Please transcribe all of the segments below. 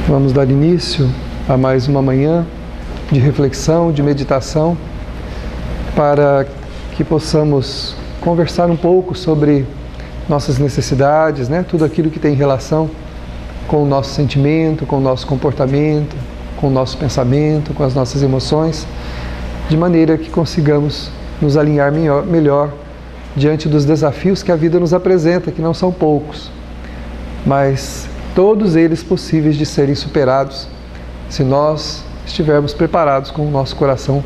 Vamos dar início a mais uma manhã de reflexão, de meditação, para que possamos conversar um pouco sobre nossas necessidades, né? Tudo aquilo que tem relação com o nosso sentimento, com o nosso comportamento, com o nosso pensamento, com as nossas emoções, de maneira que consigamos nos alinhar melhor diante dos desafios que a vida nos apresenta, que não são poucos, mas todos eles possíveis de serem superados se nós estivermos preparados com o nosso coração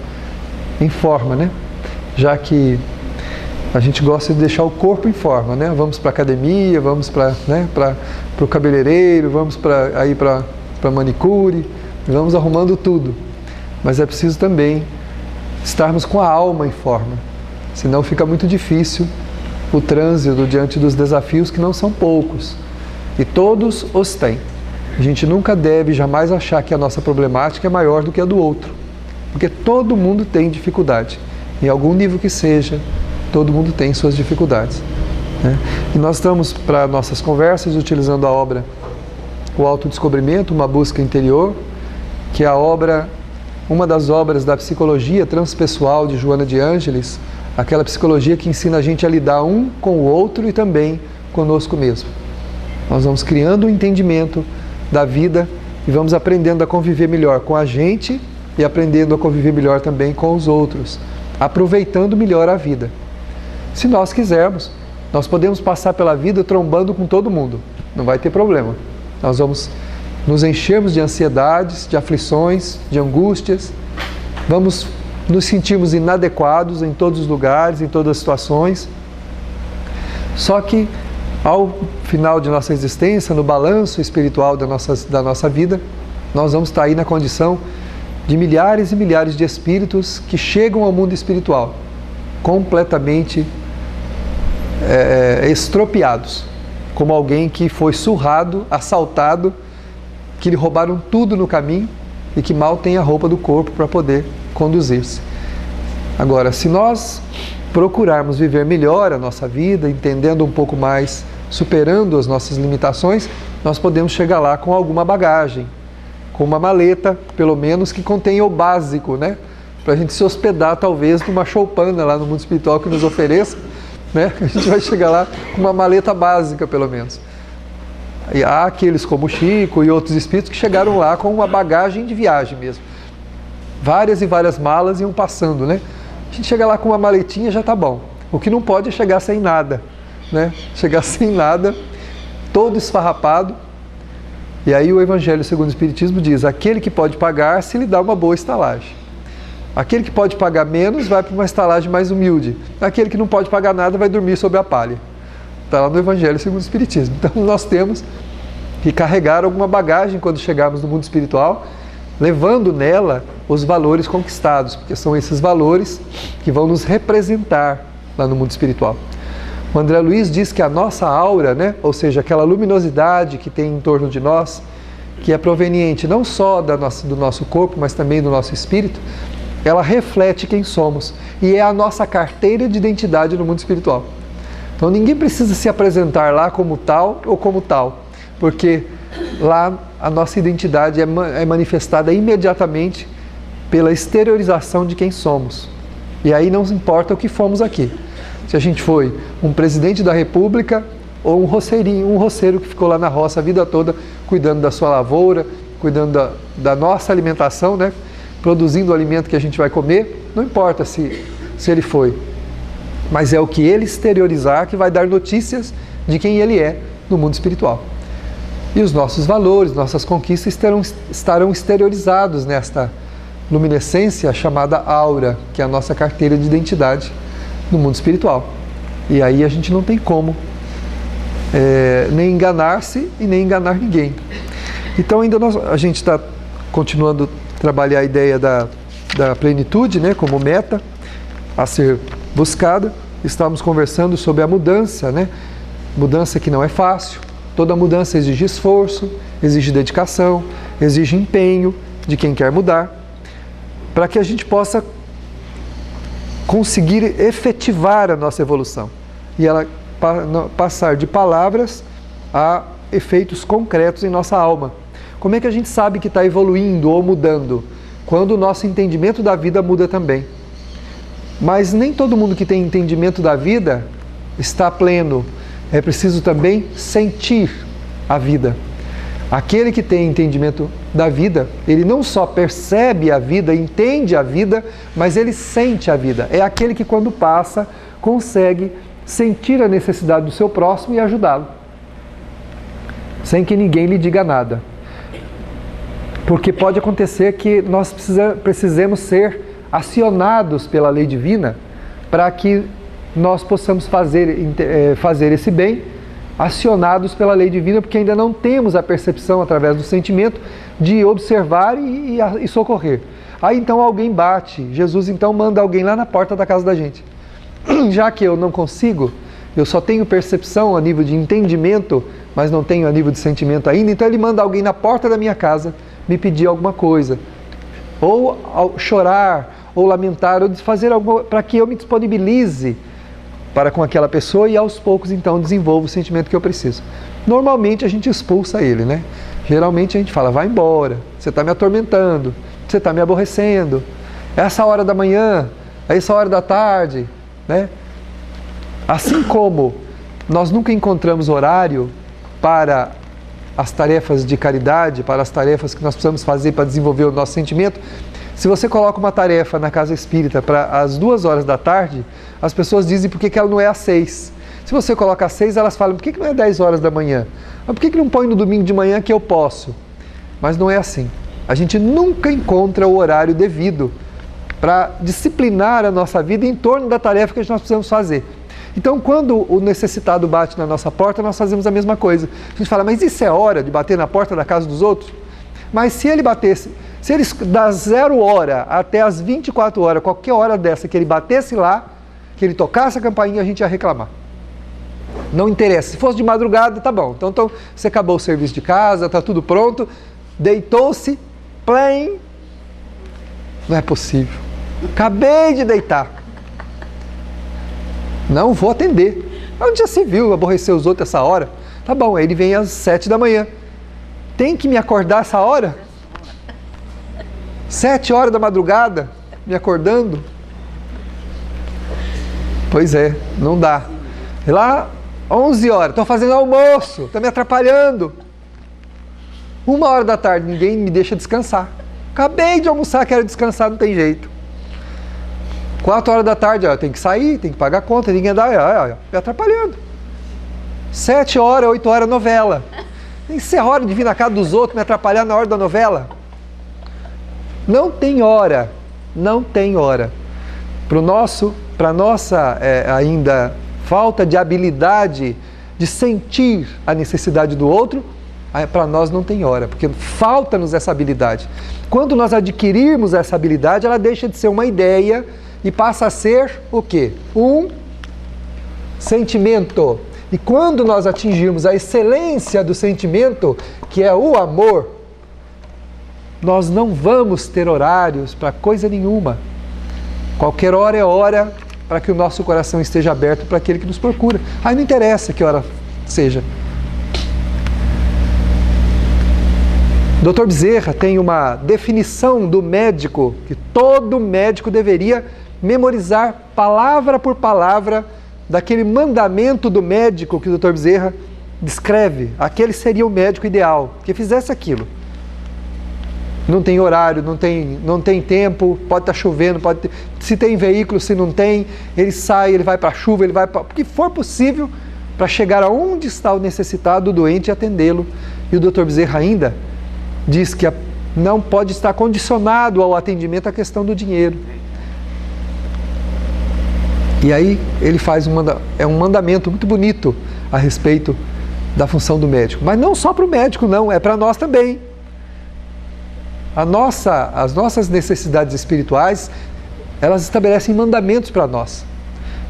em forma, né? Já que a gente gosta de deixar o corpo em forma, né? Vamos para a academia, vamos para o cabeleireiro, vamos para manicure, vamos arrumando tudo. Mas é preciso também estarmos com a alma em forma, senão fica muito difícil o trânsito diante dos desafios, que não são poucos, e todos os têm. A gente nunca deve jamais achar que a nossa problemática é maior do que a do outro, porque todo mundo tem dificuldade, em algum nível que seja, todo mundo tem suas dificuldades, né? E nós estamos, para nossas conversas, utilizando a obra O Autodescobrimento, uma busca interior, que é uma das obras da psicologia transpessoal de Joana de Ângeles, aquela psicologia que ensina a gente a lidar um com o outro e também conosco mesmo. Nós vamos criando um entendimento da vida e vamos aprendendo a conviver melhor com a gente e aprendendo a conviver melhor também com os outros, aproveitando melhor a vida. Se nós quisermos, nós podemos passar pela vida trombando com todo mundo, não vai ter problema. Nós vamos nos enchermos de ansiedades, de aflições, de angústias, vamos nos sentirmos inadequados em todos os lugares, em todas as situações. Só que ao final de nossa existência, no balanço espiritual da nossa vida, nós vamos estar aí na condição de milhares e milhares de espíritos que chegam ao mundo espiritual completamente estropiados, como alguém que foi surrado, assaltado, que lhe roubaram tudo no caminho e que mal tem a roupa do corpo para poder conduzir-se. Agora, se nós procurarmos viver melhor a nossa vida, entendendo um pouco mais, superando as nossas limitações, nós podemos chegar lá com alguma bagagem, com uma maleta, pelo menos, que contenha o básico, né? Para a gente se hospedar, talvez, numa choupana lá no mundo espiritual que nos ofereça, né? A gente vai chegar lá com uma maleta básica, pelo menos. E há aqueles como o Chico e outros espíritos que chegaram lá com uma bagagem de viagem mesmo. Várias e várias malas iam passando, né? A gente chega lá com uma maletinha, já está bom. O que não pode é chegar sem nada, né? Chegar sem nada, todo esfarrapado. E aí o Evangelho segundo o Espiritismo diz: aquele que pode pagar, se lhe dá uma boa estalagem. Aquele que pode pagar menos, vai para uma estalagem mais humilde. Aquele que não pode pagar nada, vai dormir sob a palha. Está lá no Evangelho segundo o Espiritismo. Então nós temos que carregar alguma bagagem quando chegarmos no mundo espiritual, levando nela os valores conquistados, porque são esses valores que vão nos representar lá no mundo espiritual. O André Luiz diz que a nossa aura, né, ou seja, aquela luminosidade que tem em torno de nós, que é proveniente não só do nosso corpo, mas também do nosso espírito, ela reflete quem somos e é a nossa carteira de identidade no mundo espiritual. Então ninguém precisa se apresentar lá como tal ou como tal, porque lá a nossa identidade é manifestada imediatamente pela exteriorização de quem somos. E aí não importa o que fomos aqui. Se a gente foi um presidente da República ou um roceiro que ficou lá na roça a vida toda cuidando da sua lavoura, cuidando da nossa alimentação, né? Produzindo o alimento que a gente vai comer, não importa se ele foi. Mas é o que ele exteriorizar que vai dar notícias de quem ele é no mundo espiritual. E os nossos valores, nossas conquistas estarão exteriorizados nesta luminescência chamada aura, que é a nossa carteira de identidade no mundo espiritual. E aí a gente não tem como nem enganar-se e nem enganar ninguém. Então ainda a gente está continuando a trabalhar a ideia da plenitude, né, como meta a ser buscada. Estamos conversando sobre a mudança, né? Mudança que não é fácil. Toda mudança exige esforço, exige dedicação, exige empenho de quem quer mudar, para que a gente possa conseguir efetivar a nossa evolução e ela passar de palavras a efeitos concretos em nossa alma. Como é que a gente sabe que está evoluindo ou mudando? Quando o nosso entendimento da vida muda também. Mas nem todo mundo que tem entendimento da vida está pleno. É preciso também sentir a vida. Aquele que tem entendimento da vida, ele não só percebe a vida, entende a vida, mas ele sente a vida. É aquele que, quando passa, consegue sentir a necessidade do seu próximo e ajudá-lo, sem que ninguém lhe diga nada. Porque pode acontecer que nós precisemos ser acionados pela lei divina para que nós possamos fazer esse bem, acionados pela lei divina, porque ainda não temos a percepção através do sentimento de observar e socorrer. Aí então alguém bate, Jesus então manda alguém lá na porta da casa da gente. Já que eu não consigo, eu só tenho percepção a nível de entendimento, mas não tenho a nível de sentimento ainda, então ele manda alguém na porta da minha casa me pedir alguma coisa, ou chorar, ou lamentar, ou fazer algo para que eu me disponibilize para com aquela pessoa e aos poucos então desenvolvo o sentimento que eu preciso. Normalmente a gente expulsa ele, né? Geralmente a gente fala, vai embora, você está me atormentando, você está me aborrecendo, essa hora da manhã, essa hora da tarde, né? Assim como nós nunca encontramos horário para as tarefas de caridade, para as tarefas que nós precisamos fazer para desenvolver o nosso sentimento, se você coloca uma tarefa na casa espírita para as 2 horas da tarde, as pessoas dizem por que ela não é às 6. Se você coloca às 6, elas falam, por que não é 10 horas da manhã? Mas por que não põe no domingo de manhã que eu posso? Mas não é assim. A gente nunca encontra o horário devido para disciplinar a nossa vida em torno da tarefa que nós precisamos fazer. Então, quando o necessitado bate na nossa porta, nós fazemos a mesma coisa. A gente fala, mas isso é hora de bater na porta da casa dos outros? Mas se ele batesse, se ele das 0 hora até as 24 horas, qualquer hora dessa que ele batesse lá, que ele tocasse a campainha, a gente ia reclamar. Não interessa. Se fosse de madrugada, tá bom. Então você acabou o serviço de casa, tá tudo pronto, deitou-se, plém. Não é possível. Acabei de deitar. Não vou atender. Onde já se viu aborrecer os outros essa hora? Tá bom, aí ele vem às 7 da manhã. Tem que me acordar essa hora? 7 horas da madrugada, me acordando? Pois é, não dá. E lá, 11 horas, estou fazendo almoço, está me atrapalhando. 1 hora da tarde, ninguém me deixa descansar. Acabei de almoçar, quero descansar, não tem jeito. 4 horas da tarde, ó, tem que sair, tem que pagar a conta, ninguém dá, me atrapalhando. 7 horas, 8 horas, novela. Isso é hora de vir na casa dos outros, me atrapalhar na hora da novela? Não tem hora, não tem hora. Para nossa ainda falta de habilidade de sentir a necessidade do outro, para nós não tem hora, porque falta-nos essa habilidade. Quando nós adquirirmos essa habilidade, ela deixa de ser uma ideia e passa a ser o quê? Um sentimento. E quando nós atingirmos a excelência do sentimento, que é o amor, nós não vamos ter horários para coisa nenhuma. Qualquer hora é hora para que o nosso coração esteja aberto para aquele que nos procura. Aí não interessa que hora seja. Dr. Bezerra tem uma definição do médico, que todo médico deveria memorizar palavra por palavra daquele mandamento do médico que o Dr. Bezerra descreve. Aquele seria o médico ideal, que fizesse aquilo. Não tem horário, não tem tempo, pode estar chovendo, se tem veículo, se não tem, ele sai, ele vai para a chuva, ele vai para o que for possível para chegar aonde está o necessitado, o doente, e atendê-lo. E o Dr. Bezerra ainda diz que não pode estar condicionado ao atendimento a questão do dinheiro. E aí ele faz um mandamento muito bonito a respeito da função do médico. Mas não só para o médico, não, é para nós também. As nossas necessidades espirituais, elas estabelecem mandamentos para nós.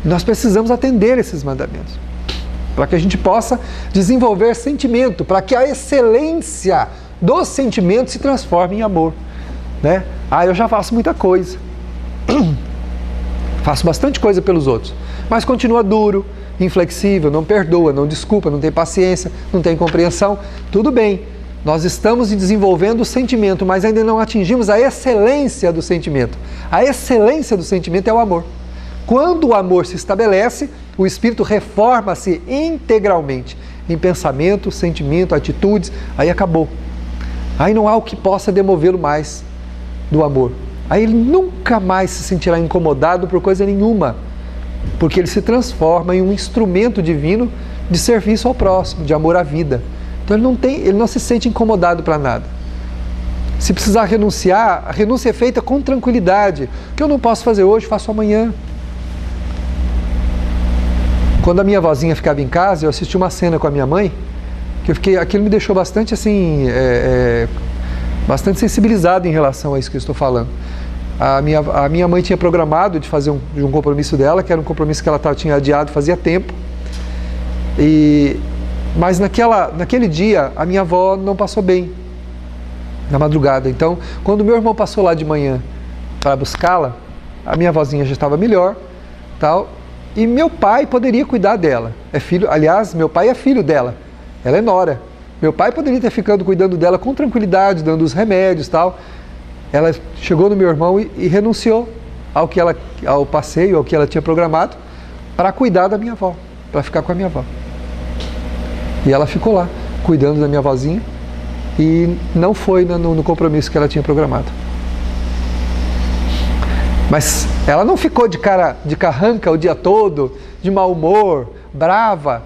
E nós precisamos atender esses mandamentos, para que a gente possa desenvolver sentimento, para que a excelência dos sentimentos se transforme em amor, né? Eu já faço muita coisa. Faço bastante coisa pelos outros, mas continua duro, inflexível, não perdoa, não desculpa, não tem paciência, não tem compreensão, tudo bem. Nós estamos desenvolvendo o sentimento, mas ainda não atingimos a excelência do sentimento. A excelência do sentimento é o amor. Quando o amor se estabelece, o espírito reforma-se integralmente em pensamento, sentimento, atitudes, aí acabou. Aí não há o que possa demovê-lo mais do amor. Aí ele nunca mais se sentirá incomodado por coisa nenhuma, porque ele se transforma em um instrumento divino de serviço ao próximo, de amor à vida. Então ele não se sente incomodado para nada. Se precisar renunciar, a renúncia é feita com tranquilidade. O que eu não posso fazer hoje, faço amanhã. Quando a minha vozinha ficava em casa, eu assisti uma cena com a minha mãe, que aquilo me deixou bastante assim, bastante sensibilizado em relação a isso que eu estou falando. A minha mãe tinha programado de fazer um compromisso dela, que era um compromisso que ela tinha adiado fazia tempo. Mas naquele dia, a minha avó não passou bem, na madrugada. Então, quando meu irmão passou lá de manhã para buscá-la, a minha vozinha já estava melhor, tal, e meu pai poderia cuidar dela. Aliás, meu pai é filho dela, ela é nora. Meu pai poderia ter ficado cuidando dela com tranquilidade, dando os remédios, tal. Ela chegou no meu irmão e renunciou ao passeio, ao que ela tinha programado, para cuidar da minha avó, para ficar com a minha avó. E ela ficou lá, cuidando da minha vozinha, e não foi no compromisso que ela tinha programado. Mas ela não ficou de carranca o dia todo, de mau humor, brava.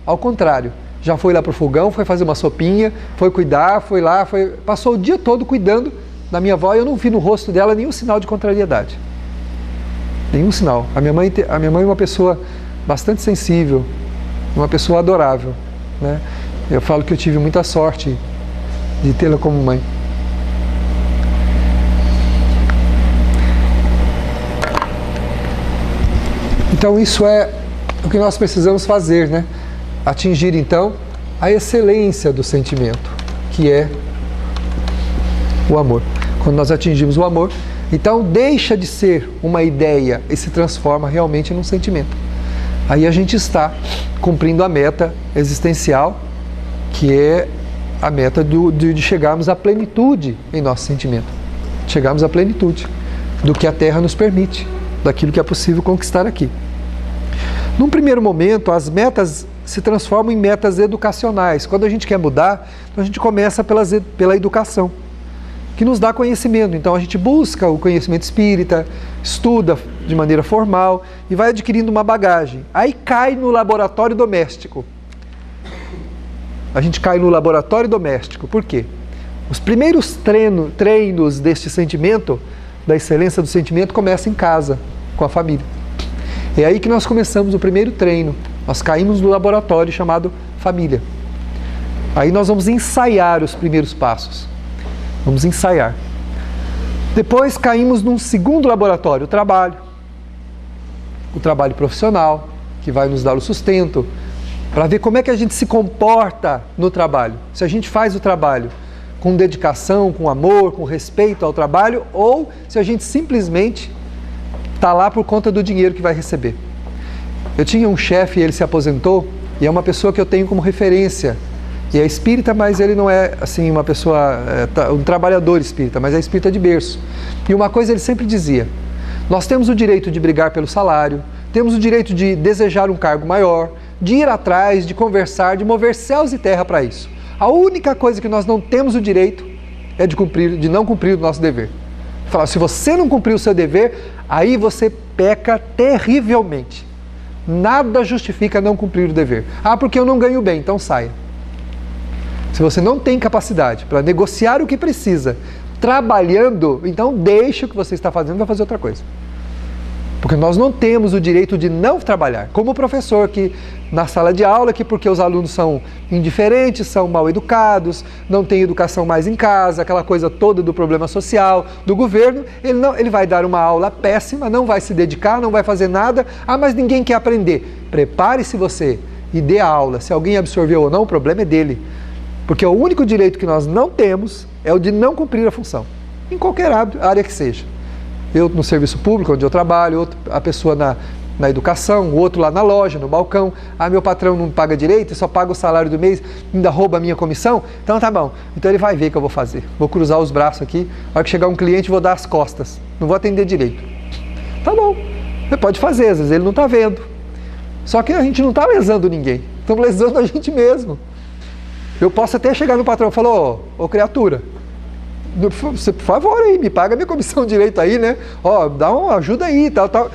Ao contrário, já foi lá para o fogão, foi fazer uma sopinha, foi cuidar, passou o dia todo cuidando da minha avó, e eu não vi no rosto dela nenhum sinal de contrariedade. Nenhum sinal. A minha mãe é uma pessoa bastante sensível, uma pessoa adorável, né? Eu falo que eu tive muita sorte de tê-la como mãe. Então isso é o que nós precisamos fazer, né? Atingir então a excelência do sentimento, que é o amor. Quando nós atingimos o amor, então deixa de ser uma ideia e se transforma realmente num sentimento. Aí a gente está cumprindo a meta existencial, que é a meta de chegarmos à plenitude em nosso sentimento. Chegarmos à plenitude do que a Terra nos permite, daquilo que é possível conquistar aqui. Num primeiro momento, as metas se transformam em metas educacionais. Quando a gente quer mudar, então a gente começa pela educação, que nos dá conhecimento. Então a gente busca o conhecimento espírita, estuda de maneira formal e vai adquirindo uma bagagem. Aí cai no laboratório doméstico. A gente cai no laboratório doméstico. Por quê? Os primeiros treinos deste sentimento, da excelência do sentimento, começam em casa, com a família. É aí que nós começamos o primeiro treino. Nós caímos no laboratório chamado família. Aí nós vamos ensaiar os primeiros passos. Vamos ensaiar. Depois caímos num segundo laboratório, o trabalho. O trabalho profissional, que vai nos dar o sustento, para ver como é que a gente se comporta no trabalho. Se a gente faz o trabalho com dedicação, com amor, com respeito ao trabalho, ou se a gente simplesmente está lá por conta do dinheiro que vai receber. Eu tinha um chefe, ele se aposentou, e é uma pessoa que eu tenho como referência. E é espírita, mas ele não é assim uma pessoa, um trabalhador espírita, mas é espírita de berço. E uma coisa ele sempre dizia: nós temos o direito de brigar pelo salário, temos o direito de desejar um cargo maior, de ir atrás, de conversar, de mover céus e terra para isso. A única coisa que nós não temos o direito é de não cumprir o nosso dever. Falar, se você não cumprir o seu dever, aí você peca terrivelmente. Nada justifica não cumprir o dever. Ah, porque eu não ganho bem, então saia. Se você não tem capacidade para negociar o que precisa, trabalhando, então deixe o que você está fazendo e vai fazer outra coisa. Porque nós não temos o direito de não trabalhar. Como o professor que na sala de aula, que porque os alunos são indiferentes, são mal educados, não têm educação mais em casa, aquela coisa toda do problema social, do governo, ele vai dar uma aula péssima, não vai se dedicar, não vai fazer nada. Ah, mas ninguém quer aprender. Prepare-se você e dê a aula. Se alguém absorveu ou não, o problema é dele. Porque o único direito que nós não temos é o de não cumprir a função, em qualquer área que seja. Eu no serviço público, onde eu trabalho, a pessoa na educação, o outro lá na loja, no balcão. Ah, meu patrão não paga direito, só paga o salário do mês, ainda rouba a minha comissão. Então tá bom, então ele vai ver o que eu vou fazer. Vou cruzar os braços aqui, a hora que chegar um cliente vou dar as costas, não vou atender direito. Tá bom, você pode fazer, às vezes ele não está vendo. Só que a gente não está lesando ninguém, estamos lesando a gente mesmo. Eu posso até chegar no patrão e falar, ô criatura, você, por favor, aí, me paga minha comissão direito aí, né? Dá uma ajuda aí, tal.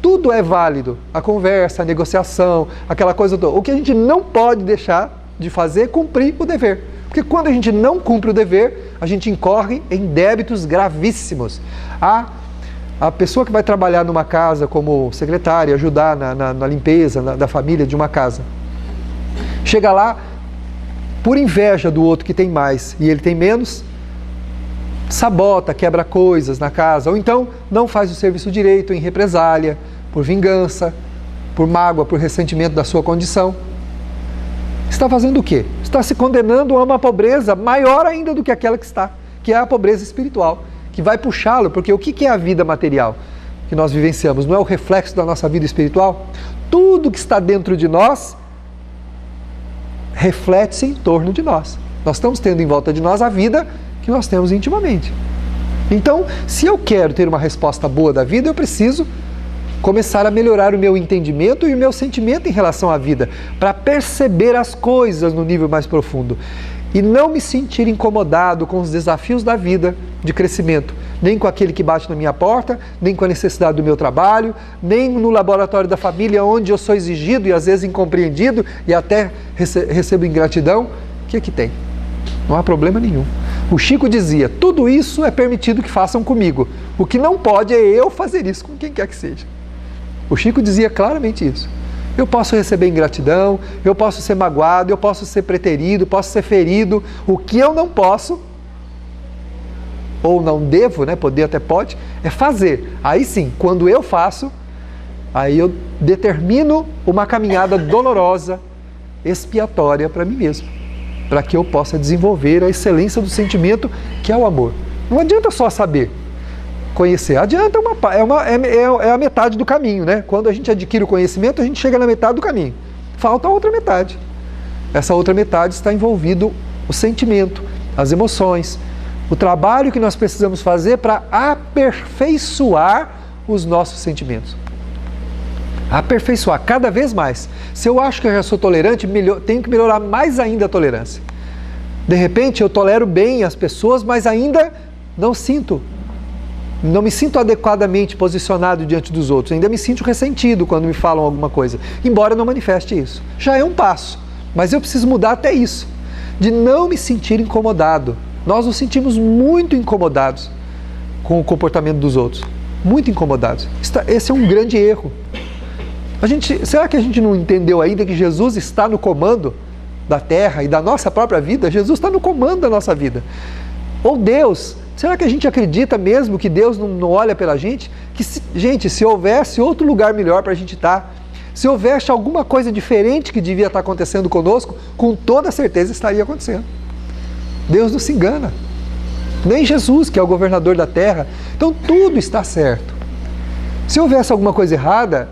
Tudo é válido. A conversa, a negociação, aquela coisa toda. O que a gente não pode deixar de fazer é cumprir o dever. Porque quando a gente não cumpre o dever, a gente incorre em débitos gravíssimos. A pessoa que vai trabalhar numa casa como secretária, ajudar na limpeza da família de uma casa, chega lá, por inveja do outro que tem mais e ele tem menos, sabota, quebra coisas na casa, ou então não faz o serviço direito em represália, por vingança, por mágoa, por ressentimento da sua condição. Está fazendo o quê? Está se condenando a uma pobreza maior ainda do que aquela que está, que é a pobreza espiritual, que vai puxá-lo, porque o que é a vida material que nós vivenciamos? Não é o reflexo da nossa vida espiritual? Tudo que está dentro de nós reflete-se em torno de nós. Nós estamos tendo em volta de nós a vida que nós temos intimamente. Então, se eu quero ter uma resposta boa da vida, eu preciso começar a melhorar o meu entendimento e o meu sentimento em relação à vida, para perceber as coisas no nível mais profundo e não me sentir incomodado com os desafios da vida de crescimento, nem com aquele que bate na minha porta, nem com a necessidade do meu trabalho, nem no laboratório da família, onde eu sou exigido e às vezes incompreendido e até recebo ingratidão. O que tem? Não há problema nenhum. O Chico dizia, tudo isso é permitido que façam comigo. O que não pode é eu fazer isso com quem quer que seja. O Chico dizia claramente isso. Eu posso receber ingratidão, eu posso ser magoado, eu posso ser preterido, posso ser ferido. O que eu não posso, ou não devo, né, poder até pode, é fazer. Aí sim, quando eu faço, aí eu determino uma caminhada dolorosa, expiatória para mim mesmo, para que eu possa desenvolver a excelência do sentimento que é o amor. Não adianta só saber, conhecer. Adianta, é a metade do caminho, né? Quando a gente adquire o conhecimento, a gente chega na metade do caminho. Falta a outra metade. Essa outra metade está envolvido o sentimento, as emoções, o trabalho que nós precisamos fazer para aperfeiçoar os nossos sentimentos. Aperfeiçoar cada vez mais. Se eu acho que eu já sou tolerante, tenho que melhorar mais ainda a tolerância. De repente eu tolero bem as pessoas, mas ainda não me sinto adequadamente posicionado diante dos outros. Ainda me sinto ressentido quando me falam alguma coisa, embora não manifeste isso. Já é um passo, mas eu preciso mudar até isso, de não me sentir incomodado. Nós nos sentimos muito incomodados com o comportamento dos outros. Muito incomodados. Esse é um grande erro. Será que a gente não entendeu ainda que Jesus está no comando da terra e da nossa própria vida? Jesus está no comando da nossa vida. Ou Deus, será que a gente acredita mesmo que Deus não olha pela gente? Se houvesse outro lugar melhor para a gente estar, se houvesse alguma coisa diferente que devia estar acontecendo conosco, com toda certeza estaria acontecendo. Deus não se engana. Nem Jesus, que é o governador da terra. Então tudo está certo. Se houvesse alguma coisa errada,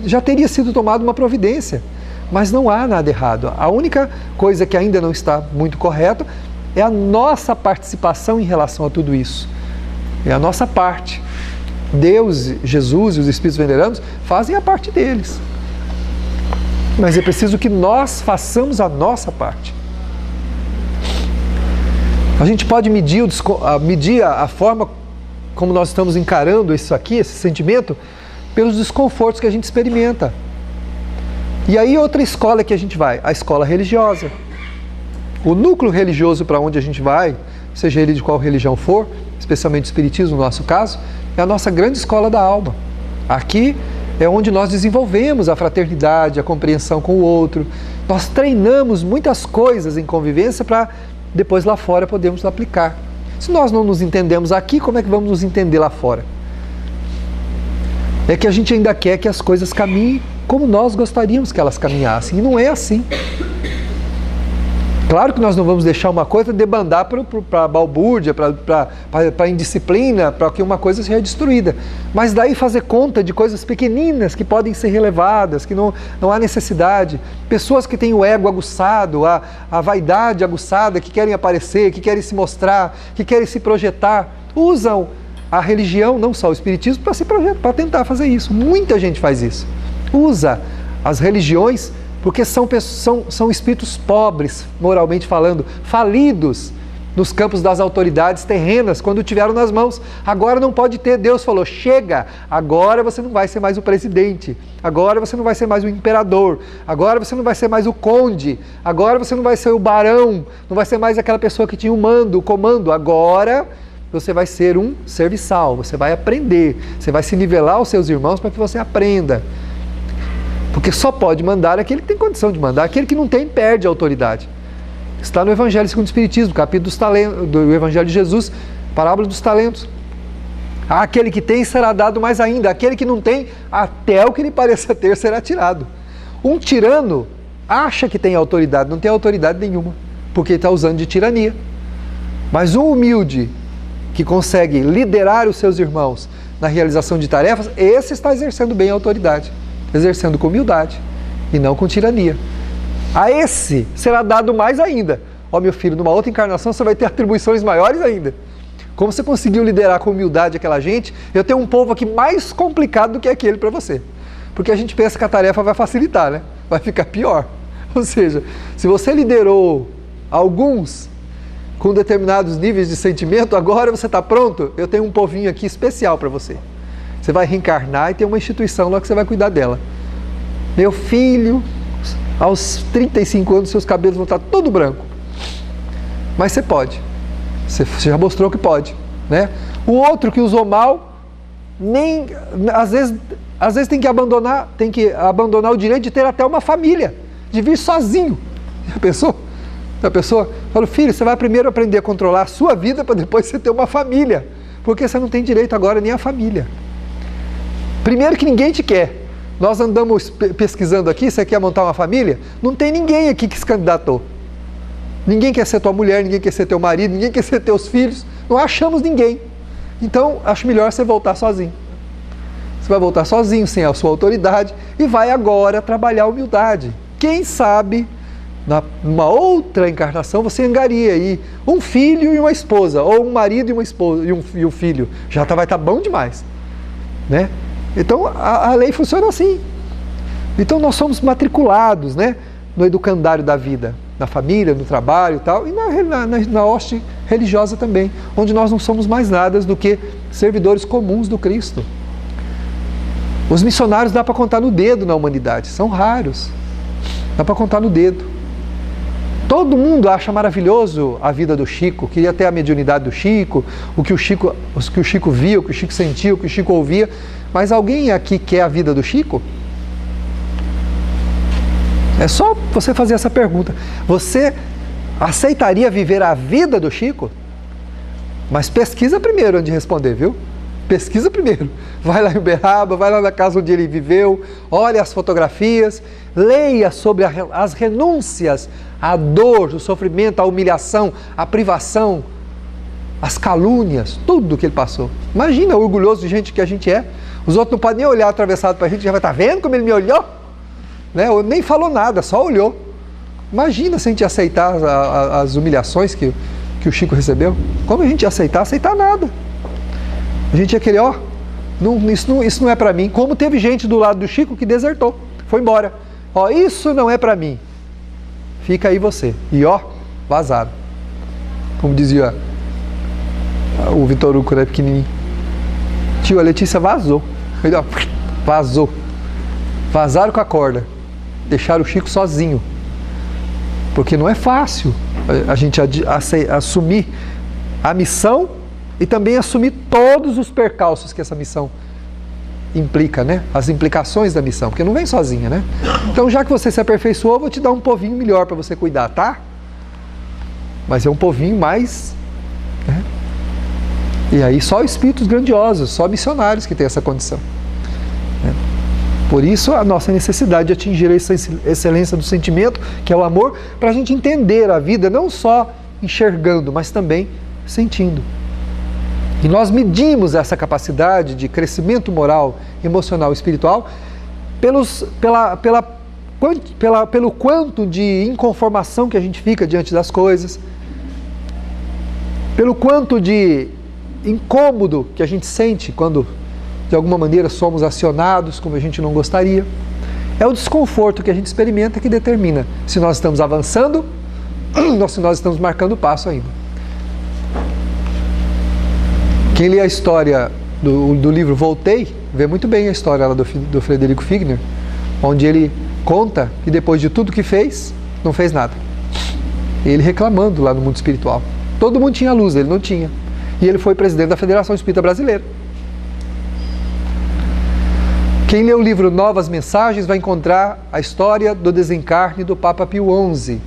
já teria sido tomada uma providência. Mas não há nada errado. A única coisa que ainda não está muito correta é a nossa participação em relação a tudo isso. É a nossa parte. Deus, Jesus e os Espíritos venerados fazem a parte deles. Mas é preciso que nós façamos a nossa parte. A gente pode medir a forma como nós estamos encarando isso aqui, esse sentimento, pelos desconfortos que a gente experimenta. E aí outra escola que a gente vai, a escola religiosa. O núcleo religioso para onde a gente vai, seja ele de qual religião for, especialmente o Espiritismo no nosso caso, é a nossa grande escola da alma. Aqui é onde nós desenvolvemos a fraternidade, a compreensão com o outro. Nós treinamos muitas coisas em convivência para depois lá fora podermos aplicar. Se nós não nos entendemos aqui, como é que vamos nos entender lá fora? É que a gente ainda quer que as coisas caminhem como nós gostaríamos que elas caminhassem. E não é assim. Claro que nós não vamos deixar uma coisa debandar para a balbúrdia, para a indisciplina, para que uma coisa seja destruída. Mas daí fazer conta de coisas pequeninas que podem ser relevadas, que não há necessidade. Pessoas que têm o ego aguçado, a vaidade aguçada, que querem aparecer, que querem se mostrar, que querem se projetar, usam a religião, não só o espiritismo, para se projetar, para tentar fazer isso. Muita gente faz isso. Usa as religiões porque são espíritos pobres, moralmente falando, falidos nos campos das autoridades terrenas, quando tiveram nas mãos. Agora não pode ter. Deus falou, chega, agora você não vai ser mais o presidente, agora você não vai ser mais o imperador, agora você não vai ser mais o conde, agora você não vai ser o barão, não vai ser mais aquela pessoa que tinha o mando, o comando, agora você vai ser um serviçal, você vai aprender, você vai se nivelar aos seus irmãos para que você aprenda. Porque só pode mandar aquele que tem condição de mandar, aquele que não tem perde a autoridade. Está no Evangelho segundo o Espiritismo, capítulo dos talentos, do Evangelho de Jesus, parábola dos talentos. Aquele que tem será dado mais ainda, aquele que não tem, até o que lhe pareça ter será tirado. Um tirano acha que tem autoridade, não tem autoridade nenhuma, porque está usando de tirania. Mas um humilde, que consegue liderar os seus irmãos na realização de tarefas, esse está exercendo bem a autoridade, exercendo com humildade e não com tirania. A esse será dado mais ainda. Ó, meu filho, numa outra encarnação você vai ter atribuições maiores ainda. Como você conseguiu liderar com humildade aquela gente, eu tenho um povo aqui mais complicado do que aquele para você. Porque a gente pensa que a tarefa vai facilitar, né? Vai ficar pior. Ou seja, se você liderou alguns com determinados níveis de sentimento, agora você está pronto, eu tenho um povinho aqui especial para você. Você vai reencarnar e tem uma instituição lá que você vai cuidar dela. Meu filho, aos 35 anos, seus cabelos vão estar todo branco. Mas você pode. Você já mostrou que pode, né? O outro que usou mal, nem às vezes tem que abandonar o direito de ter até uma família, de vir sozinho. Já pensou? A pessoa fala, filho, você vai primeiro aprender a controlar a sua vida para depois você ter uma família, porque você não tem direito agora nem à família. Primeiro que ninguém te quer. Nós andamos pesquisando aqui, você quer montar uma família? Não tem ninguém aqui que se candidatou. Ninguém quer ser tua mulher, ninguém quer ser teu marido, ninguém quer ser teus filhos. Não achamos ninguém. Então, acho melhor você voltar sozinho. Você vai voltar sozinho, sem a sua autoridade, e vai agora trabalhar a humildade. Quem sabe, numa outra encarnação, você angaria aí um filho e uma esposa, ou um marido e uma esposa e um filho. Já vai estar bom demais, né? Então, a lei funciona assim. Então, nós somos matriculados, né, no educandário da vida, na família, no trabalho e tal, e na hoste religiosa também, onde nós não somos mais nada do que servidores comuns do Cristo. Os missionários dá para contar no dedo na humanidade, são raros. Dá para contar no dedo. Todo mundo acha maravilhoso a vida do Chico, queria ter a mediunidade do Chico, o que o Chico via, o que o Chico sentia, o que o Chico ouvia. Mas alguém aqui quer a vida do Chico? É só você fazer essa pergunta. Você aceitaria viver a vida do Chico? Mas pesquisa primeiro antes de responder, viu? Pesquisa primeiro. Vai lá em Uberaba, vai lá na casa onde ele viveu, olha as fotografias, leia sobre as renúncias, a dor, o sofrimento, a humilhação, a privação, as calúnias, tudo que ele passou. Imagina o orgulhoso de gente que a gente é. Os outros não podem nem olhar atravessado para a gente, já vai estar vendo como ele me olhou? Né? Ou nem falou nada, só olhou. Imagina se a gente aceitar as humilhações que o Chico recebeu. Como a gente ia aceitar? Aceitar nada. A gente ia querer, isso não é para mim. Como teve gente do lado do Chico que desertou, foi embora. Isso não é para mim. Fica aí você. E vazaram. Como dizia o Vitor Hugo, né, pequenininho. Tio, a Letícia vazou. Vazou. Vazaram com a corda. Deixaram o Chico sozinho. Porque não é fácil a gente assumir a missão e também assumir todos os percalços que essa missão implica, né? As implicações da missão, porque não vem sozinha, né? Então, já que você se aperfeiçoou, eu vou te dar um povinho melhor para você cuidar, tá? Mas é um povinho mais, né? E aí só espíritos grandiosos, só missionários que têm essa condição, né? Por isso a nossa necessidade de atingir a excelência do sentimento, que é o amor, para a gente entender a vida não só enxergando, mas também sentindo. E nós medimos essa capacidade de crescimento moral, emocional e espiritual pelo quanto de inconformação que a gente fica diante das coisas, pelo quanto de incômodo que a gente sente quando de alguma maneira somos acionados como a gente não gostaria. É o desconforto que a gente experimenta que determina se nós estamos avançando ou se nós estamos marcando passo ainda. Quem lê a história do livro Voltei, vê muito bem a história lá do Frederico Figner, onde ele conta que depois de tudo que fez, não fez nada. Ele reclamando lá no mundo espiritual. Todo mundo tinha luz, ele não tinha. E ele foi presidente da Federação Espírita Brasileira. Quem lê o livro Novas Mensagens vai encontrar a história do desencarne do Papa Pio XI.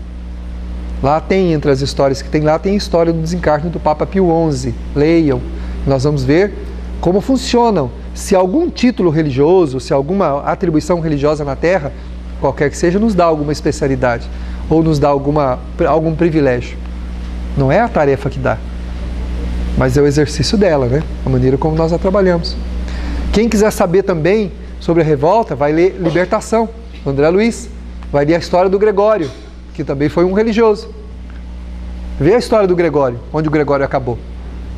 Lá tem, entre as histórias que tem lá, tem a história do desencarne do Papa Pio XI. Leiam. Nós vamos ver como funcionam. Se algum título religioso, se alguma atribuição religiosa na Terra, qualquer que seja, nos dá alguma especialidade ou nos dá algum privilégio. Não é a tarefa que dá, mas é o exercício dela, né? A maneira como nós a trabalhamos. Quem quiser saber também sobre a revolta, vai ler Libertação, do André Luiz. Vai ler a história do Gregório, que também foi um religioso. Vê a história do Gregório, onde o Gregório acabou.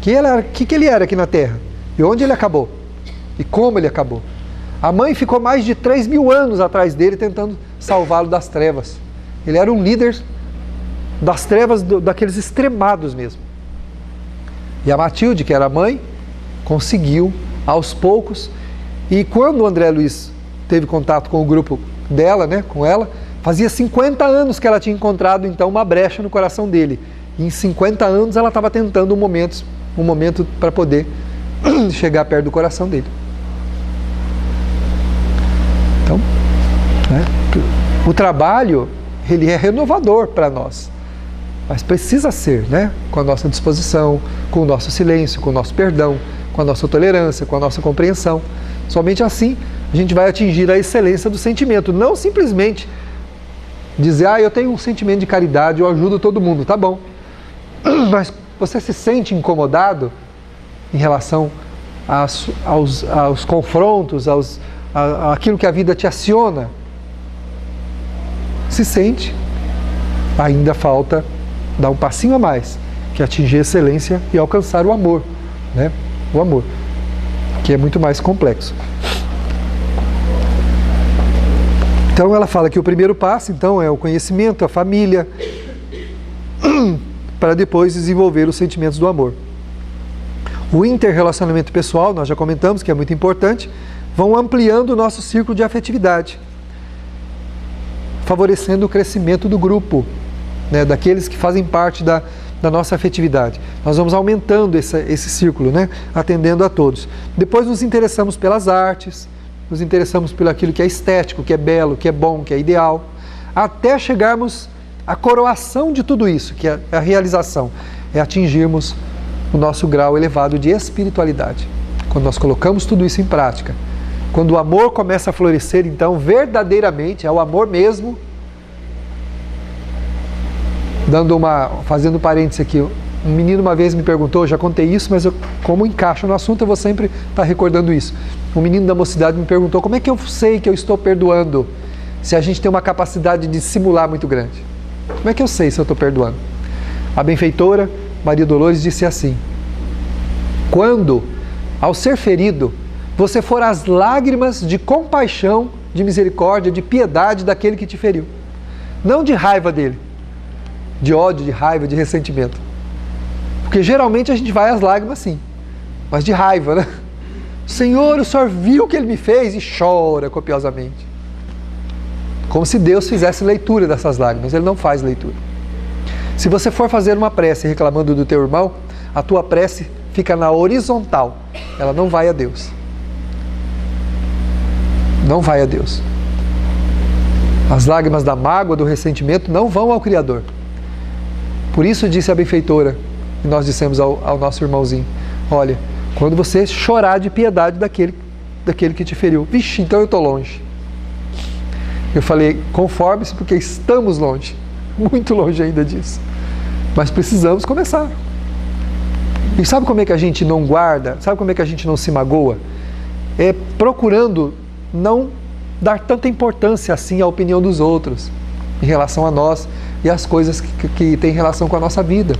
Que ele era aqui na Terra? E onde ele acabou? E como ele acabou? A mãe ficou mais de 3.000 anos atrás dele tentando salvá-lo das trevas. Ele era um líder das trevas, daqueles extremados mesmo. E a Matilde, que era a mãe, conseguiu aos poucos. E quando o André Luiz teve contato com o grupo dela, né, com ela, fazia 50 anos que ela tinha encontrado então uma brecha no coração dele. E em 50 anos ela estava tentando um momento para poder chegar perto do coração dele. Então, né, o trabalho, ele é renovador para nós, mas precisa ser, né, com a nossa disposição, com o nosso silêncio, com o nosso perdão, com a nossa tolerância, com a nossa compreensão. Somente assim a gente vai atingir a excelência do sentimento, não simplesmente dizer, eu tenho um sentimento de caridade, eu ajudo todo mundo, tá bom. Mas você se sente incomodado em relação aos confrontos, àquilo que a vida te aciona? Se sente, ainda falta dar um passinho a mais, que é atingir a excelência e alcançar o amor, né? O amor, que é muito mais complexo. Então ela fala que o primeiro passo, então, é o conhecimento, a família, para depois desenvolver os sentimentos do amor. O interrelacionamento pessoal, nós já comentamos que é muito importante, vão ampliando o nosso círculo de afetividade, favorecendo o crescimento do grupo, né, daqueles que fazem parte da nossa afetividade. Nós vamos aumentando esse círculo, né, atendendo a todos. Depois nos interessamos pelas artes, nos interessamos pelo aquilo que é estético, que é belo, que é bom, que é ideal, até chegarmos à coroação de tudo isso, que é a realização, é atingirmos o nosso grau elevado de espiritualidade. Quando nós colocamos tudo isso em prática, quando o amor começa a florescer, então, verdadeiramente, é o amor mesmo. Fazendo um parênteses aqui, um menino uma vez me perguntou, já contei isso, mas como encaixa no assunto, eu vou sempre estar recordando isso. Um menino da mocidade me perguntou, como é que eu sei que eu estou perdoando, se a gente tem uma capacidade de simular muito grande? Como é que eu sei se eu estou perdoando? A benfeitora Maria Dolores disse assim: quando, ao ser ferido, você for às lágrimas de compaixão, de misericórdia, de piedade daquele que te feriu, não de raiva dele, de ódio, de raiva, de ressentimento. Porque geralmente a gente vai às lágrimas sim, mas de raiva, né? Senhor, o Senhor viu o que ele me fez, e chora copiosamente. Como se Deus fizesse leitura dessas lágrimas. Ele não faz leitura. Se você for fazer uma prece reclamando do teu irmão, a tua prece fica na horizontal. Ela não vai a Deus. Não vai a Deus. As lágrimas da mágoa, do ressentimento, não vão ao Criador. Por isso disse a benfeitora, e nós dissemos ao nosso irmãozinho, olha, quando você chorar de piedade daquele que te feriu, vixe, então eu estou longe. Eu falei, conforme-se, porque estamos longe, muito longe ainda disso. Mas precisamos começar. E sabe como é que a gente não guarda? Sabe como é que a gente não se magoa? É procurando não dar tanta importância assim à opinião dos outros em relação a nós e às coisas que têm relação com a nossa vida.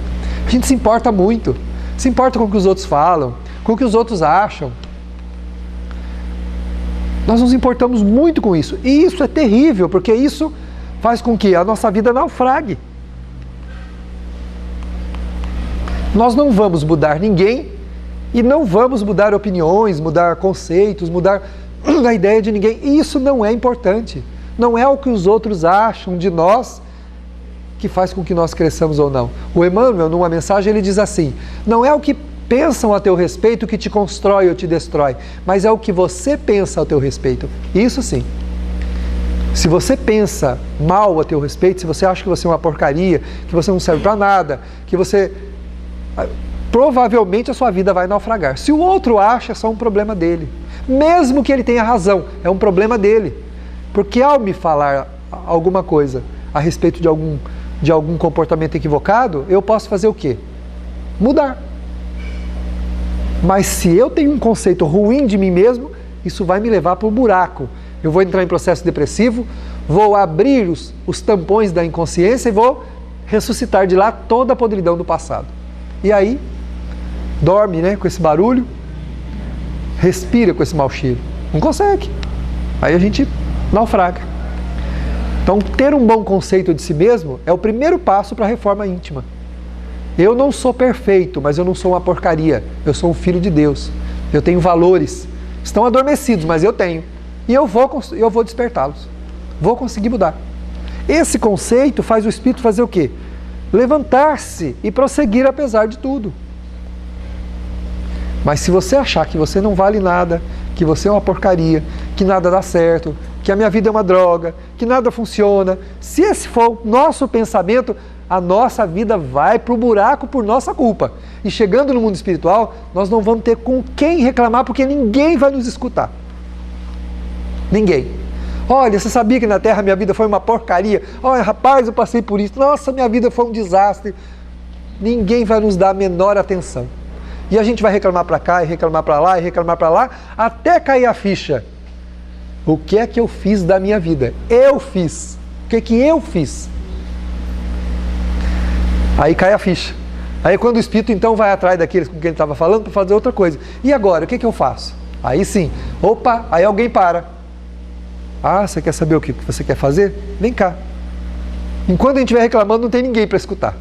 A gente se importa muito, se importa com o que os outros falam, com o que os outros acham. Nós nos importamos muito com isso. E isso é terrível, porque isso faz com que a nossa vida naufrague. Nós não vamos mudar ninguém e não vamos mudar opiniões, mudar conceitos, mudar a ideia de ninguém. E isso não é importante. Não é o que os outros acham de nós que faz com que nós cresçamos ou não. O Emmanuel, numa mensagem, ele diz assim: não é o que pensam a teu respeito que te constrói ou te destrói, mas é o que você pensa a teu respeito. Isso sim. Se você pensa mal a teu respeito, se você acha que você é uma porcaria, que você não serve para nada, que você... provavelmente a sua vida vai naufragar. Se o outro acha, é só um problema dele. Mesmo que ele tenha razão, é um problema dele. Porque ao me falar alguma coisa a respeito de algum comportamento equivocado, eu posso fazer o quê? Mudar. Mas se eu tenho um conceito ruim de mim mesmo, isso vai me levar para o buraco. Eu vou entrar em processo depressivo, vou abrir os tampões da inconsciência e vou ressuscitar de lá toda a podridão do passado. E aí, dorme, né, com esse barulho, respira com esse mau cheiro. Não consegue. Aí a gente naufraga. Então, ter um bom conceito de si mesmo é o primeiro passo para a reforma íntima. Eu não sou perfeito, mas eu não sou uma porcaria. Eu sou um filho de Deus. Eu tenho valores. Estão adormecidos, mas eu tenho. E eu vou despertá-los. Vou conseguir mudar. Esse conceito faz o espírito fazer o quê? Levantar-se e prosseguir apesar de tudo. Mas se você achar que você não vale nada, que você é uma porcaria, que nada dá certo, que a minha vida é uma droga, que nada funciona, se esse for o nosso pensamento, a nossa vida vai para o buraco por nossa culpa. E chegando no mundo espiritual, nós não vamos ter com quem reclamar, porque ninguém vai nos escutar. Ninguém. Olha, você sabia que na Terra minha vida foi uma porcaria? Olha, rapaz, eu passei por isso. Nossa, minha vida foi um desastre. Ninguém vai nos dar a menor atenção. E a gente vai reclamar para cá, e reclamar para lá, e reclamar para lá, até cair a ficha. O que é que eu fiz da minha vida? Eu fiz. O que é que eu fiz? Aí cai a ficha. Aí quando o espírito então vai atrás daqueles com quem ele estava falando para fazer outra coisa. E agora, o que é que eu faço? Aí sim, opa, aí alguém para. Ah, você quer saber o que você quer fazer? Vem cá. Enquanto a gente estiver reclamando, não tem ninguém para escutar.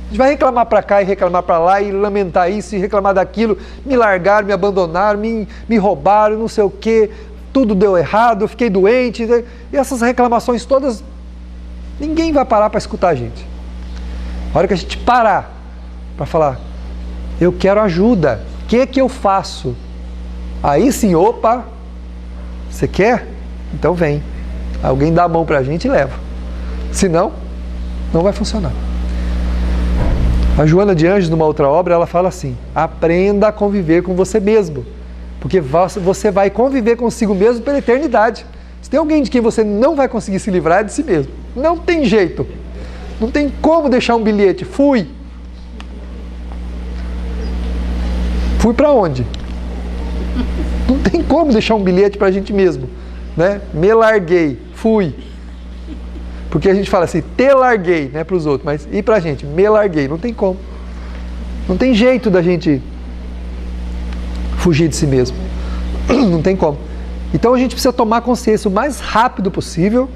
A gente vai reclamar para cá e reclamar para lá e lamentar isso e reclamar daquilo. Me largaram, me abandonaram, me roubaram, não sei o quê. Tudo deu errado, eu fiquei doente. E essas reclamações todas, ninguém vai parar para escutar a gente. A hora que a gente parar para falar, eu quero ajuda, o que é que eu faço? Aí sim, opa, você quer? Então vem. Alguém dá a mão para a gente e leva. Senão, não vai funcionar. A Joana de Anjos, numa outra obra, ela fala assim: aprenda a conviver com você mesmo, porque você vai conviver consigo mesmo pela eternidade. Se tem alguém de quem você não vai conseguir se livrar, é de si mesmo. Não tem jeito. Não tem como deixar um bilhete. Fui. Fui para onde? Não tem como deixar um bilhete para a gente mesmo, né? Me larguei, fui. Porque a gente fala assim, te larguei, né, para os outros, mas e para a gente? Me larguei, não tem como. Não tem jeito da gente fugir de si mesmo. Não tem como. Então a gente precisa tomar consciência o mais rápido possível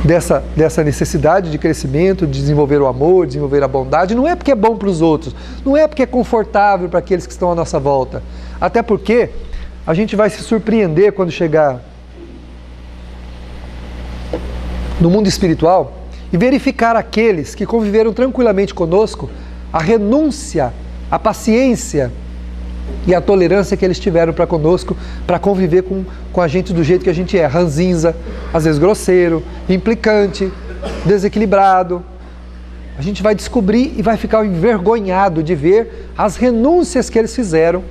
dessa necessidade de crescimento, de desenvolver o amor, desenvolver a bondade. Não é porque é bom para os outros, não é porque é confortável para aqueles que estão à nossa volta. Até porque a gente vai se surpreender quando chegar no mundo espiritual e verificar aqueles que conviveram tranquilamente conosco, a renúncia, a paciência e a tolerância que eles tiveram para conosco, para conviver com a gente do jeito que a gente é, ranzinza, às vezes grosseiro, implicante, desequilibrado. A gente vai descobrir e vai ficar envergonhado de ver as renúncias que eles fizeram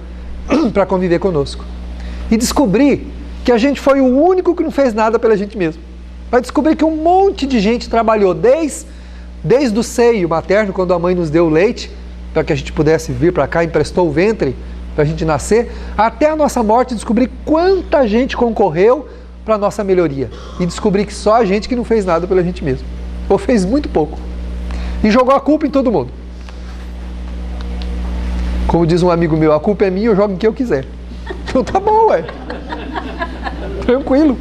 para conviver conosco. E descobrir que a gente foi o único que não fez nada pela gente mesmo. Vai descobrir que um monte de gente trabalhou desde o seio materno, quando a mãe nos deu leite, para que a gente pudesse vir para cá, emprestou o ventre para a gente nascer, até a nossa morte, descobrir quanta gente concorreu para a nossa melhoria. E descobrir que só a gente que não fez nada pela gente mesmo. Ou fez muito pouco. E jogou a culpa em todo mundo. Como diz um amigo meu, a culpa é minha, eu jogo em quem eu quiser. Então tá bom, ué. Tranquilo.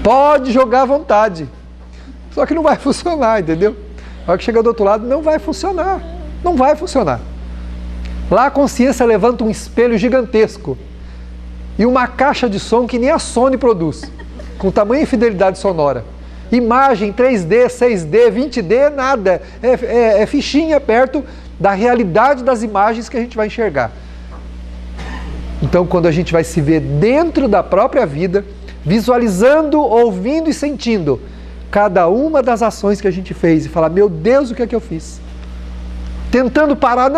Pode jogar à vontade. Só que não vai funcionar, entendeu? A hora que chegar do outro lado, não vai funcionar. Não vai funcionar. Lá a consciência levanta um espelho gigantesco e uma caixa de som que nem a Sony produz, com tamanha fidelidade sonora. Imagem 3D, 6D, 20D, nada. É fichinha perto da realidade das imagens que a gente vai enxergar. Então, quando a gente vai se ver dentro da própria vida, visualizando, ouvindo e sentindo cada uma das ações que a gente fez e falar, meu Deus, o que é que eu fiz? Tentando parar,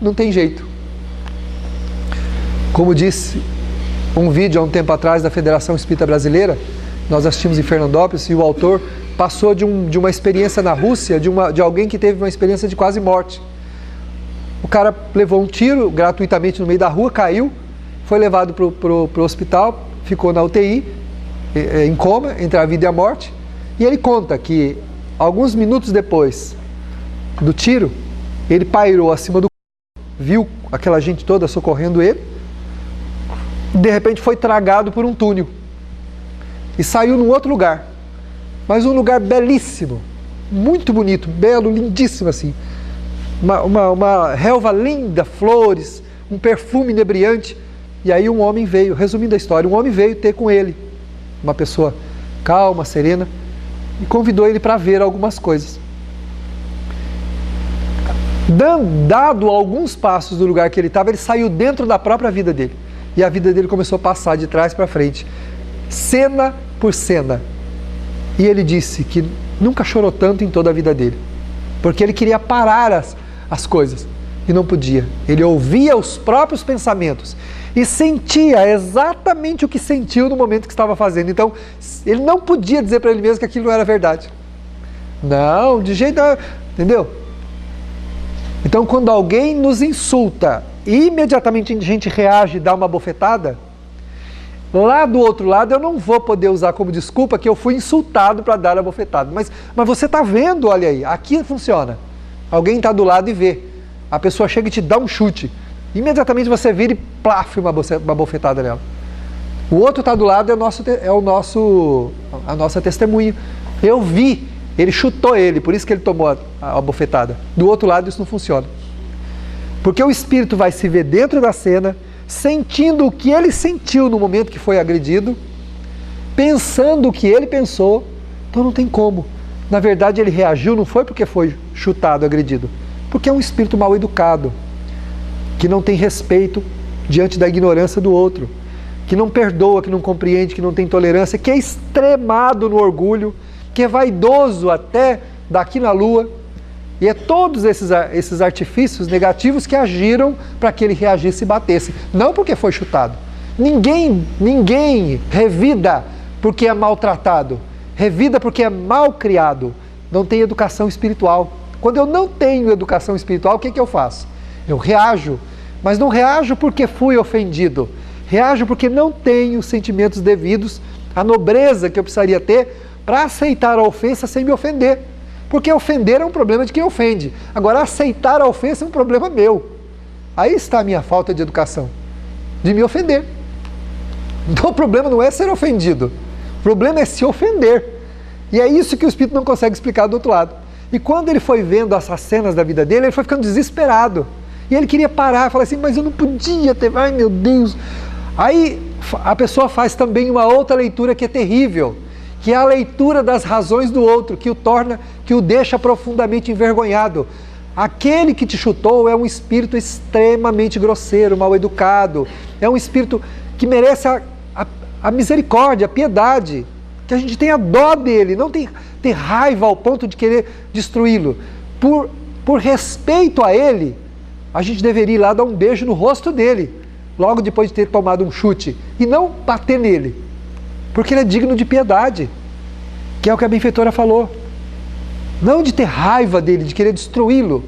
não tem jeito. Como disse um vídeo há um tempo atrás da Federação Espírita Brasileira, nós assistimos em Fernandópolis e o autor passou de uma experiência na Rússia, de alguém que teve uma experiência de quase morte. O cara levou um tiro gratuitamente no meio da rua, caiu, foi levado para o hospital, ficou na UTI, em coma, entre a vida e a morte, e ele conta que alguns minutos depois do tiro, ele pairou acima do corpo, viu aquela gente toda socorrendo ele, de repente foi tragado por um túnel e saiu num outro lugar, mas um lugar belíssimo, muito bonito, belo, lindíssimo assim, uma relva linda, flores, um perfume inebriante. E aí um homem veio, resumindo a história, um homem veio ter com ele, uma pessoa calma, serena, e convidou ele para ver algumas coisas. Dado alguns passos do lugar que ele estava, ele saiu dentro da própria vida dele. E a vida dele começou a passar de trás para frente, cena por cena. E ele disse que nunca chorou tanto em toda a vida dele, porque ele queria parar as coisas e não podia. Ele ouvia os próprios pensamentos e sentia exatamente o que sentiu no momento que estava fazendo. Então, ele não podia dizer para ele mesmo que aquilo não era verdade. Não, de jeito nenhum, entendeu? Então, quando alguém nos insulta e imediatamente a gente reage e dá uma bofetada, lá do outro lado eu não vou poder usar como desculpa que eu fui insultado para dar a bofetada. Mas você está vendo, olha aí, aqui funciona. Alguém está do lado e vê. A pessoa chega e te dá um chute. Imediatamente você vira e plaf, uma bofetada nela. O outro está do lado, a nossa testemunha. Eu vi, ele chutou ele, por isso que ele tomou a bofetada. Do outro lado isso não funciona. Porque o espírito vai se ver dentro da cena, sentindo o que ele sentiu no momento que foi agredido, pensando o que ele pensou, então não tem como. Na verdade ele reagiu, não foi porque foi chutado, agredido, porque é um espírito mal educado, que não tem respeito diante da ignorância do outro, que não perdoa, que não compreende, que não tem tolerância, que é extremado no orgulho, que é vaidoso até daqui na lua, e é todos esses artifícios negativos que agiram para que ele reagisse e batesse, não porque foi chutado. Ninguém revida porque é maltratado, revida porque é mal criado, não tem educação espiritual. Quando eu não tenho educação espiritual, o que eu faço? Eu reajo, mas não reajo porque fui ofendido, reajo porque não tenho sentimentos devidos, a nobreza que eu precisaria ter para aceitar a ofensa sem me ofender. Porque ofender é um problema de quem ofende. Agora, aceitar a ofensa é um problema meu. Aí está a minha falta de educação, de me ofender. Então o problema não é ser ofendido, o problema é se ofender. E é isso que o espírito não consegue explicar do outro lado. E quando ele foi vendo essas cenas da vida dele, ele foi ficando desesperado. E ele queria parar, falar assim, mas eu não podia ter, ai meu Deus. Aí a pessoa faz também uma outra leitura que é terrível, que é a leitura das razões do outro, que o deixa profundamente envergonhado. Aquele que te chutou é um espírito extremamente grosseiro, mal educado, é um espírito que merece a misericórdia, a piedade, que a gente tenha dó dele, não ter raiva ao ponto de querer destruí-lo. Por respeito a ele, a gente deveria ir lá dar um beijo no rosto dele, logo depois de ter tomado um chute, e não bater nele. Porque ele é digno de piedade, que é o que a benfeitora falou. Não de ter raiva dele, de querer destruí-lo,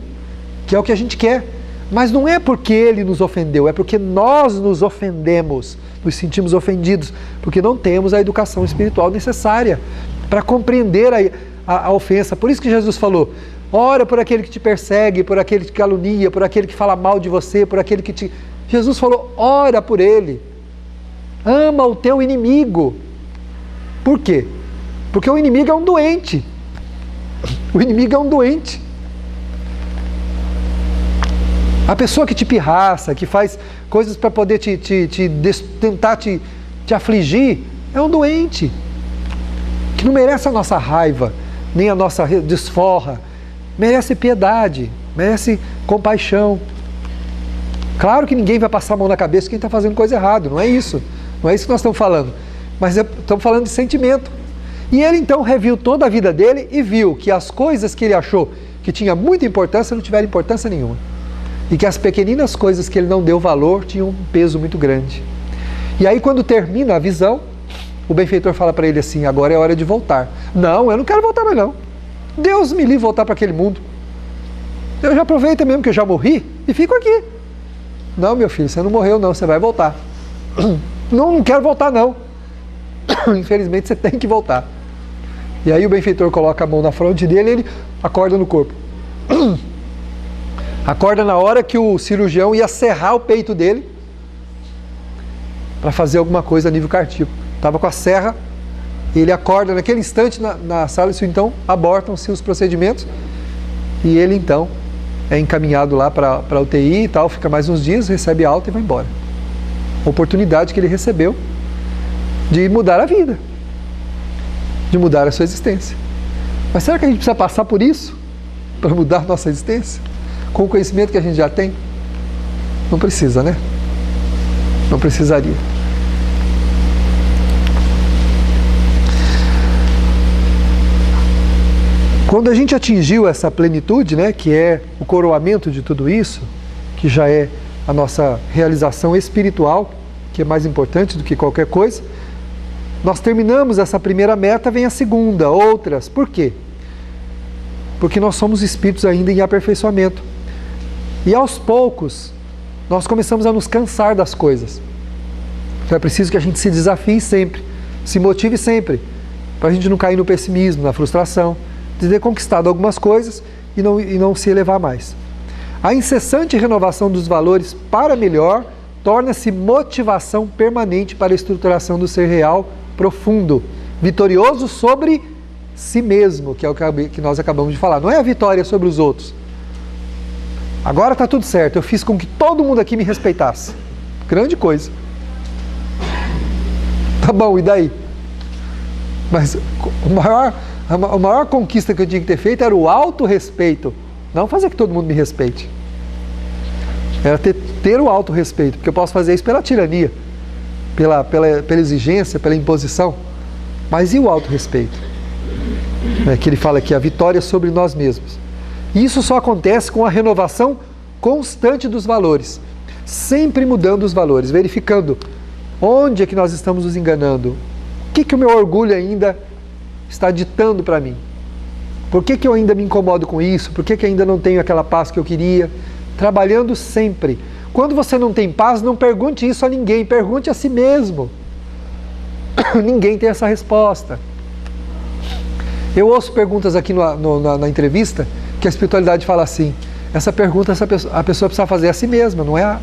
que é o que a gente quer. Mas não é porque ele nos ofendeu, é porque nós nos ofendemos, nos sentimos ofendidos, porque não temos a educação espiritual necessária para compreender a ofensa. Por isso que Jesus falou, ora por aquele que te persegue, por aquele que te calunia, por aquele que fala mal de você, por aquele que te... Jesus falou, ora por ele. Ama o teu inimigo. Por quê? Porque o inimigo é um doente. O inimigo é um doente. A pessoa que te pirraça, que faz coisas para poder tentar te afligir, é um doente. Que não merece a nossa raiva, nem a nossa desforra. Merece piedade, merece compaixão. Claro que ninguém vai passar a mão na cabeça de quem está fazendo coisa errada, não é isso. Não é isso que nós estamos falando. Mas estamos falando de sentimento. E ele então reviu toda a vida dele e viu que as coisas que ele achou que tinha muita importância não tiveram importância nenhuma. E que as pequeninas coisas que ele não deu valor tinham um peso muito grande. E aí quando termina a visão, o benfeitor fala para ele assim, agora é hora de voltar. Não, eu não quero voltar mais não. Deus me livre de voltar para aquele mundo. Eu já aproveito mesmo que eu já morri e fico aqui. Não, meu filho, você não morreu não, você vai voltar. Não quero voltar não. Infelizmente você tem que voltar. E aí o benfeitor coloca a mão na fronte dele e ele acorda no corpo. Acorda na hora que o cirurgião ia serrar o peito dele para fazer alguma coisa a nível cardíaco. Estava com a serra, e ele acorda naquele instante na sala, e então abortam-se os procedimentos, e ele então é encaminhado lá para a UTI e tal, fica mais uns dias, recebe alta e vai embora. Oportunidade que ele recebeu de mudar a vida, de mudar a sua existência. Mas será que a gente precisa passar por isso para mudar a nossa existência? Com o conhecimento que a gente já tem? Não precisa, né? Não precisaria. Quando a gente atingiu essa plenitude, né, que é o coroamento de tudo isso, que já é a nossa realização espiritual, que é mais importante do que qualquer coisa, nós terminamos essa primeira meta, vem a segunda, outras. Por quê? Porque nós somos espíritos ainda em aperfeiçoamento. E aos poucos, nós começamos a nos cansar das coisas. Então é preciso que a gente se desafie sempre, se motive sempre, para a gente não cair no pessimismo, na frustração, de ter conquistado algumas coisas e não se elevar mais. A incessante renovação dos valores para melhor torna-se motivação permanente para a estruturação do ser real profundo, vitorioso sobre si mesmo, que é o que nós acabamos de falar. Não é a vitória sobre os outros. Agora está tudo certo, eu fiz com que todo mundo aqui me respeitasse. Grande coisa. Tá bom, e daí? Mas a maior conquista que eu tinha que ter feito era o autorrespeito. Não fazer que todo mundo me respeite. Era ter o autorrespeito, porque eu posso fazer isso pela tirania, pela exigência, pela imposição. Mas e o autorrespeito? Que ele fala aqui, a vitória sobre nós mesmos. Isso só acontece com a renovação constante dos valores, sempre mudando os valores, verificando onde é que nós estamos nos enganando, o que o meu orgulho ainda está ditando para mim, por que eu ainda me incomodo com isso, por que ainda não tenho aquela paz que eu queria, trabalhando sempre. Quando você não tem paz, não pergunte isso a ninguém, pergunte a si mesmo. Ninguém tem essa resposta. Eu ouço perguntas aqui na entrevista, que a espiritualidade fala assim, essa pergunta a pessoa precisa fazer a si mesma, não é